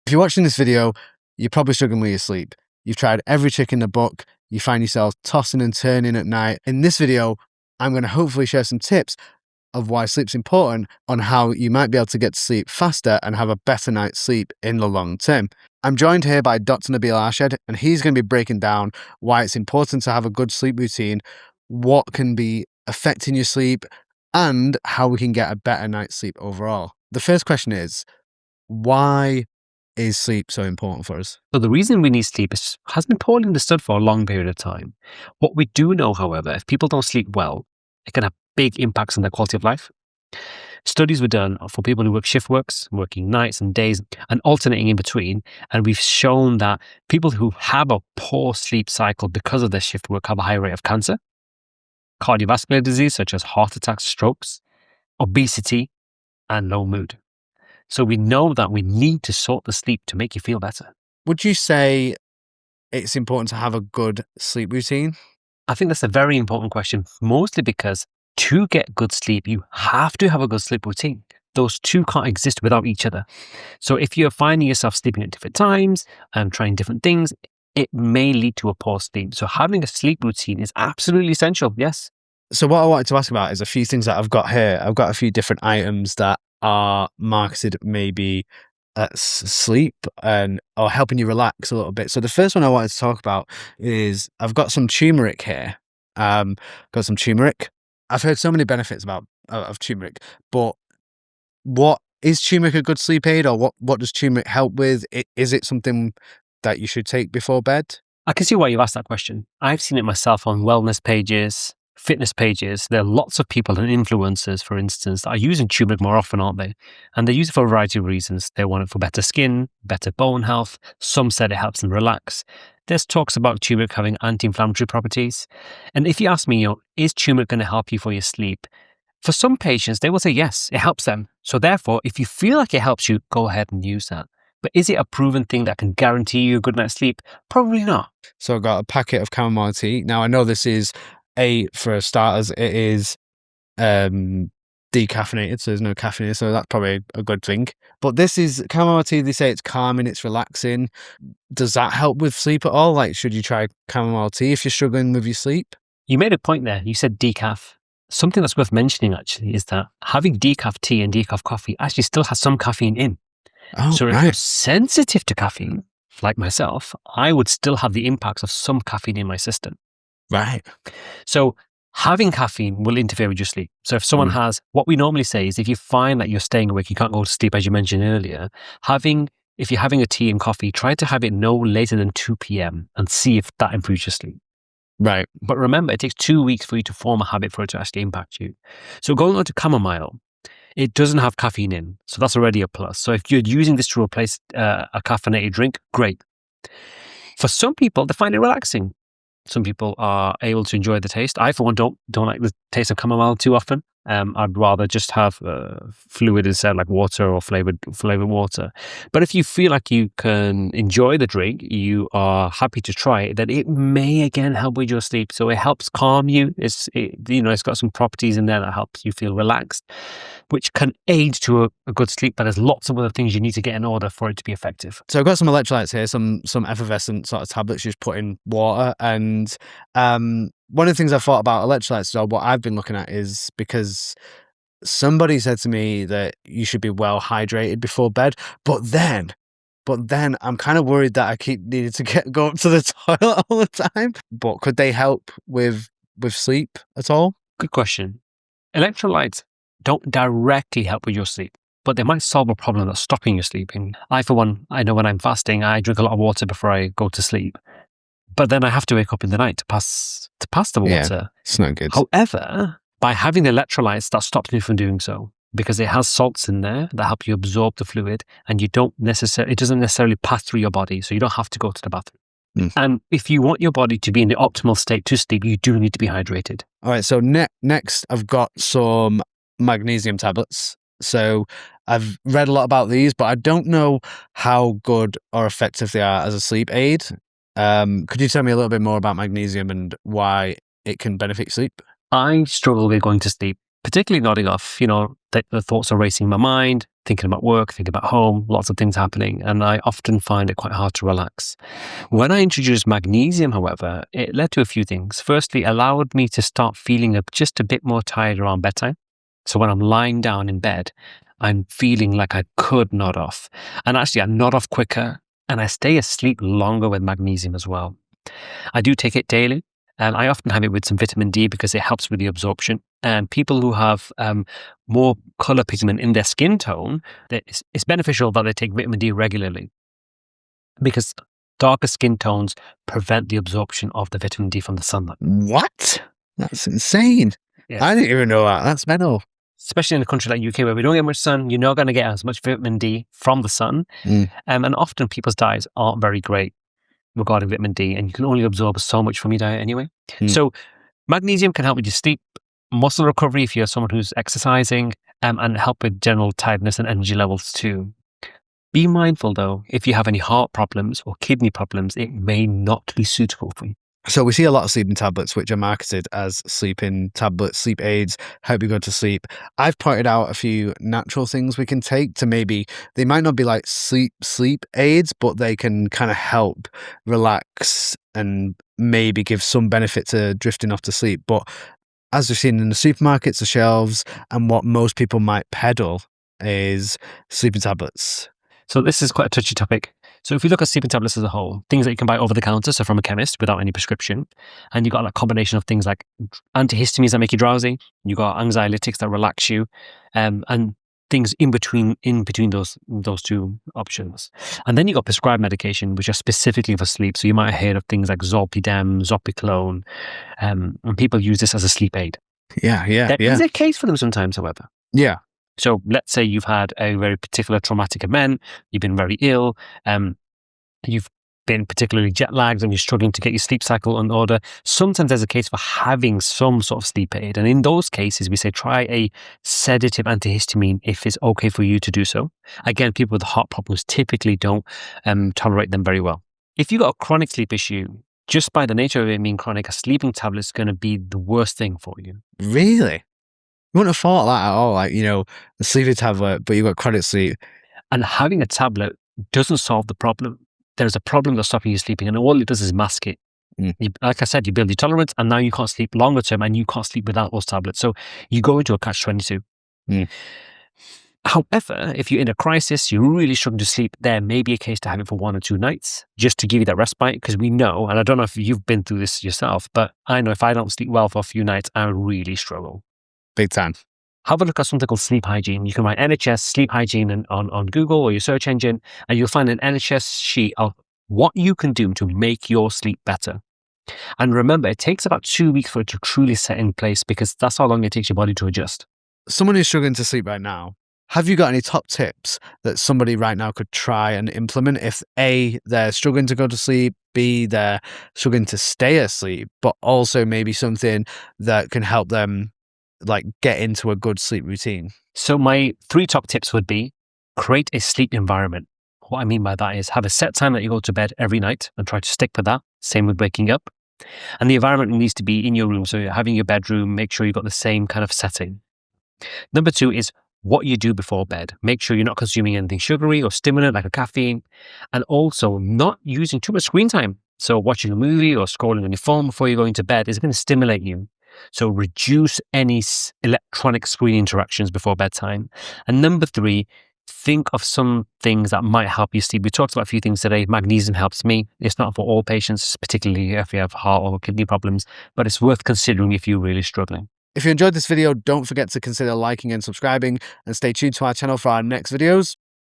If you're watching this video, you're probably struggling with your sleep. You've tried every trick in the book. You find yourself tossing and turning at night. In this video, I'm going to hopefully share some tips of why sleep's important, on how you might be able to get to sleep faster and have a better night's sleep in the long term. I'm joined here by Dr. Nabil Arshad, and he's going to be breaking down why it's important to have a good sleep routine, what can be affecting your sleep, and how we can get a better night's sleep overall. The first question is, why is sleep so important for us? So the reason we need sleep has been poorly understood for a long period of time. What we do know, however, if people don't sleep well, it can have big impacts on their quality of life. Studies were done for people who work shift works, working nights and days, and alternating in between. And we've shown that people who have a poor sleep cycle because of their shift work have a higher rate of cancer, cardiovascular disease such as heart attacks, strokes, obesity, and low mood. So we know that we need to sort the sleep to make you feel better. Would you say it's important to have a good sleep routine? I think that's a very important question, mostly because to get good sleep, you have to have a good sleep routine. Those two can't exist without each other. So if you're finding yourself sleeping at different times and trying different things, it may lead to a poor sleep. So having a sleep routine is absolutely essential, yes. So what I wanted to ask about is a few things that I've got here. I've got a few different items that are marketed maybe at sleep or helping you relax a little bit. So the first one I wanted to talk about is I've got some turmeric here. Got some turmeric. I've heard so many benefits of turmeric, but what is turmeric a good sleep aid, or what does turmeric help with? Is it something that you should take before bed? I can see why you've asked that question. I've seen it myself on wellness pages, fitness pages. There are lots of people and influencers, for instance, that are using turmeric more often, aren't they? And they use it for a variety of reasons. They want it for better skin, better bone health. Some said it helps them relax. There's talks about turmeric having anti-inflammatory properties. And if you ask me, is turmeric going to help you for your sleep? For some patients, they will say yes, it helps them. So therefore, if you feel like it helps you, go ahead and use that. But is it a proven thing that can guarantee you a good night's sleep? Probably not. So I've got a packet of chamomile tea. Now, I know this is for starters, it is decaffeinated, so there's no caffeine, so that's probably a good thing. But this is chamomile tea. They say it's calming, it's relaxing. Does that help with sleep at all? Like, should you try chamomile tea if you're struggling with your sleep? You made a point there. You said decaf. Something that's worth mentioning actually is that having decaf tea and decaf coffee actually still has some caffeine in. Oh, so if right. you're sensitive to caffeine, like myself, I would still have the impacts of some caffeine in my system. Right. So having caffeine will interfere with your sleep. So if someone has, what we normally say is if you find that you're staying awake, you can't go to sleep, as you mentioned earlier, if you're having a tea and coffee, try to have it no later than 2 p.m. and see if that improves your sleep. Right. But remember, it takes 2 weeks for you to form a habit for it to actually impact you. So going on to chamomile, it doesn't have caffeine in. So that's already a plus. So if you're using this to replace a caffeinated drink, great. For some people, they find it relaxing. Some people are able to enjoy the taste. I, for one, don't like the taste of chamomile too often. I'd rather just have fluid instead, like water or flavored water. But if you feel like you can enjoy the drink, you are happy to try it, then it may again help with your sleep. So it helps calm you. It's got some properties in there that helps you feel relaxed, which can aid to a good sleep. But there's lots of other things you need to get in order for it to be effective. So I've got some electrolytes here, some effervescent sort of tablets you just put in water. And one of the things I thought about electrolytes, or what I've been looking at, is because somebody said to me that you should be well hydrated before bed, but then I'm kind of worried that I keep needing to go up to the toilet all the time. But could they help with sleep at all? Good question. Electrolytes don't directly help with your sleep, but they might solve a problem that's stopping you sleeping. I, for one, I know when I'm fasting, I drink a lot of water before I go to sleep. But then I have to wake up in the night to pass the water. Yeah, it's not good. However, by having the electrolytes, that stops me from doing so, because it has salts in there that help you absorb the fluid, and it doesn't necessarily pass through your body, so you don't have to go to the bathroom. And if you want your body to be in the optimal state to sleep, you do need to be hydrated. All right, so next I've got some magnesium tablets. So I've read a lot about these, but I don't know how good or effective they are as a sleep aid. Could you tell me a little bit more about magnesium and why it can benefit sleep? I struggle with going to sleep, particularly nodding off. The thoughts are racing in my mind. thinking about work, thinking about home, lots of things happening, and I often find it quite hard to relax. When I introduced magnesium, however, it led to a few things. Firstly, it allowed me to start feeling just a bit more tired around bedtime. So when I'm lying down in bed, I'm feeling like I could nod off. And actually, I nod off quicker and I stay asleep longer with magnesium as well. I do take it daily. And I often have it with some vitamin D because it helps with the absorption. And people who have more color pigment in their skin tone, it's beneficial that they take vitamin D regularly because darker skin tones prevent the absorption of the vitamin D from the sunlight. What? That's insane. Yeah. I didn't even know that. That's mental. Especially in a country like UK where we don't get much sun, you're not going to get as much vitamin D from the sun. And often people's diets aren't very great regarding vitamin D, and you can only absorb so much from your diet anyway. So magnesium can help with your sleep, muscle recovery if you're someone who's exercising, and help with general tiredness and energy levels too. Be mindful though, if you have any heart problems or kidney problems, it may not be suitable for you. So we see a lot of sleeping tablets which are marketed as sleeping tablets, sleep aids, help you go to sleep. I've pointed out a few natural things we can take to maybe, they might not be like sleep aids, but they can kind of help relax and maybe give some benefit to drifting off to sleep. But as we've seen in the supermarkets, the shelves, and what most people might peddle is sleeping tablets. So this is quite a touchy topic. So if we look at sleeping tablets as a whole, things that you can buy over the counter, so from a chemist without any prescription, and you've got a combination of things like antihistamines that make you drowsy, you've got anxiolytics that relax you, and things in between those two options. And then you've got prescribed medication, which are specifically for sleep. So you might have heard of things like zolpidem, zopiclone, and people use this as a sleep aid. Yeah. There is a case for them sometimes, however. Yeah. So let's say you've had a very particular traumatic event, you've been very ill, you've been particularly jet lagged and you're struggling to get your sleep cycle in order. Sometimes there's a case for having some sort of sleep aid. And in those cases, we say try a sedative antihistamine if it's okay for you to do so. Again, people with heart problems typically don't tolerate them very well. If you've got a chronic sleep issue, just by the nature of it being chronic, a sleeping tablet is going to be the worst thing for you. Really? You wouldn't have thought that at all, like, the sleeping tablet, but you've got chronic sleep. And having a tablet doesn't solve the problem. There's a problem that's stopping you sleeping, and all it does is mask it. Like I said, you build your tolerance, and now you can't sleep longer term, and you can't sleep without those tablets. So you go into a catch-22. However, if you're in a crisis, you're really struggling to sleep, there may be a case to have it for 1 or 2 nights, just to give you that respite, because we know, and I don't know if you've been through this yourself, but I know if I don't sleep well for a few nights, I really struggle. Big time. Have a look at something called sleep hygiene. You can write NHS sleep hygiene on Google or your search engine, and you'll find an NHS sheet of what you can do to make your sleep better. And remember, it takes about 2 weeks for it to truly set in place, because that's how long it takes your body to adjust. Someone who's struggling to sleep right now, have you got any top tips that somebody right now could try and implement if A, they're struggling to go to sleep, B, they're struggling to stay asleep, but also maybe something that can help them like get into a good sleep routine? So my 3 top tips would be create a sleep environment. What I mean by that is have a set time that you go to bed every night and try to stick with that. Same with waking up. And the environment needs to be in your room. So you're having your bedroom, make sure you've got the same kind of setting. Number 2 is what you do before bed. Make sure you're not consuming anything sugary or stimulant like a caffeine, and also not using too much screen time. So watching a movie or scrolling on your phone before you're going to bed is going to stimulate you. So reduce any electronic screen interactions before bedtime. And number 3, think of some things that might help you sleep. We talked about a few things today. Magnesium helps me. It's not for all patients, particularly if you have heart or kidney problems, but it's worth considering if you're really struggling. If you enjoyed this video, don't forget to consider liking and subscribing, and stay tuned to our channel for our next videos.